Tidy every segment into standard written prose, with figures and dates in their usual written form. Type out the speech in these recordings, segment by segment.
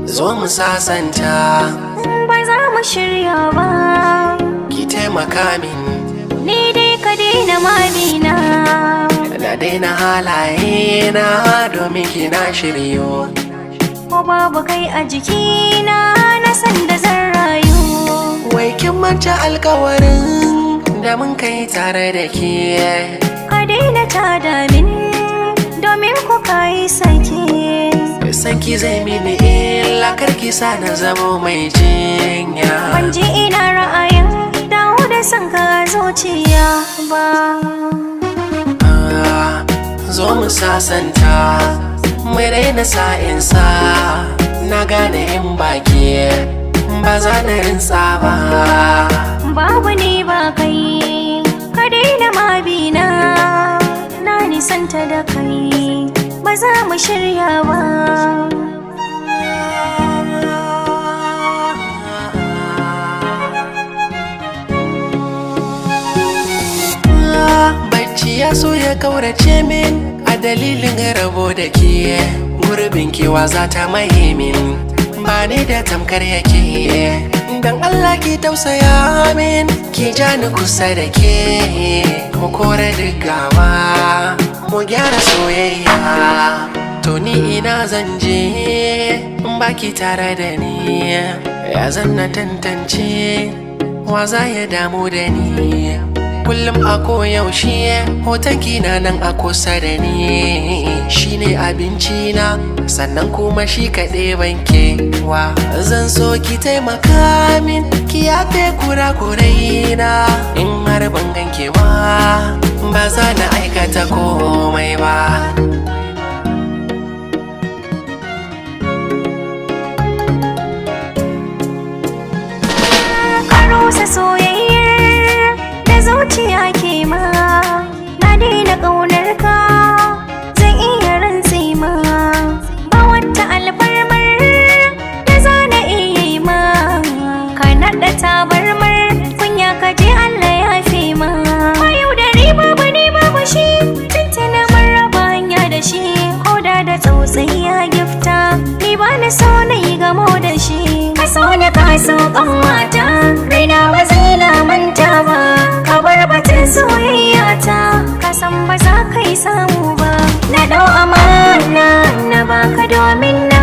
zo mu sasanta. Ba za mu shirya ba, Ki taimaka min, ni dai ka daina mamina. na daina halaye na domin kina shiryo. Ko babu kai a jikina na san da zan rayu. Wai kin manta alkawarin da mun kai tare da ke. Ka daina tada min domin ku kai sake. Sanki zai mini illa karki sa na zamo mai jinya. Ban ji ina ra'ayin dawo da son ka zuciya ba. Zo mu sasanta, mai raina sa'insa. Na gane in baki ba za na rinsa ba. Babu ni ba kai, ka daina mabina. Na nisanta da kai, ba za mu shirya ba. Bacci ya so ya kaurace min a dalilin rabo da ke. Gurbin kewa za ta maye min, ba ni da tamkar yake. Dan Allah ki tausaya min, ki ja ni kusa da ke. Mu kore duk gaba, mu gyara soyayya. To ni ina zan je in baki tare da ni. Ya zan na tantance wa za ya damu da ni. Kullum a koyaushe hoton kina nan a kusa da ni. Shine abinci na sannan kuma shi kaɗai banke wa. Zan so ki taimaka min, ki yafe kurakurai na. In har ban ganke ba, ba za na aikata komai ba. Ka rusa soyayyar da zuciya ke ma. Na daina ƙaunar ka, zan iya rantse ma. Ba wata alfarmar da za na iya yi ma. Ka naɗa tabarmar kunya ka je Allah ya fi ma. Ba yau da riba ba ne babu shi, tuntuna mun raba hanya da shi. Koda da tsautsayi ya gifta, ni ba na so na yi gamo da shi. Ka so na ka so ƙanwata, raina ba zai lamanta ba. Ka bar batun soyayya ta, ka san ba za ka yi samu ba. Na ɗau amana na baka domin na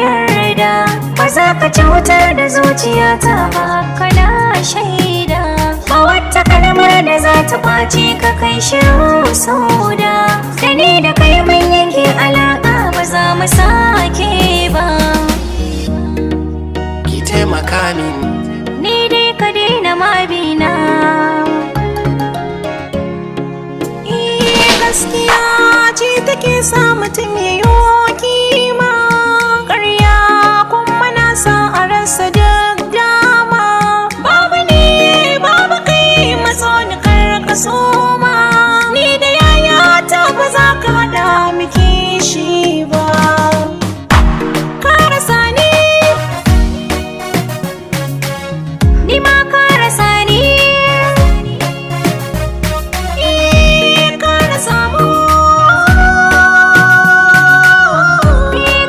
yarda. Ba za ka cutar da zuciyata ba, kana shaida. Ba wata kalmar da za ta kwace ka kai shiru sauda. Da ni da kai mun yanke alaƙa, ba za mu sake ba. Ki taimaka min, Ni dai ka daina mabina. Gaskiya ce take sa mutum ya yi kima. Ƙarya kuma na sa a rasa duk dama. Babu ni babu kai, matso ni kar ka soma. Ni da yayata ba za ka haɗa miki shi ba. Ka rasa ni, ni ma ka rasa ni. Ka rasa mu,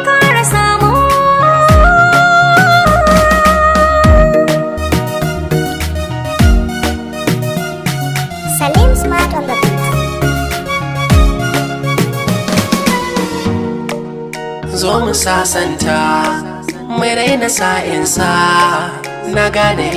ka rasa mu. Salim Smart on the beat. zo mu sasanta. Mai raina sa'insa, na gane